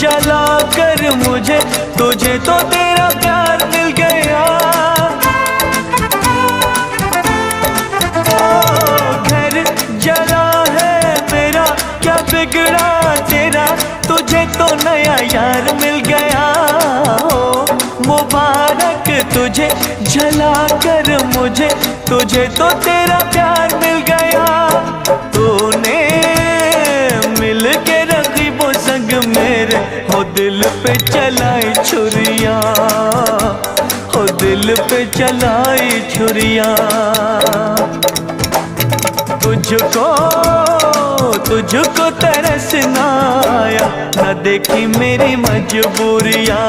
जला कर मुझे, तुझे तो तेरा प्यार मिल गया। घर जला है मेरा, क्या बिगड़ा तेरा, तुझे तो नया यार मिल गया। मुबारक तुझे जला कर मुझे, तुझे तो तेरा प्यार मिल गया। तूने मिल के रकीबों संग मेरे हो दिल पे चलाई छुरियां, हो दिल पे चलाई छुरियां। तुझको तरस ना आया, न देखी मेरी मजबूरियां।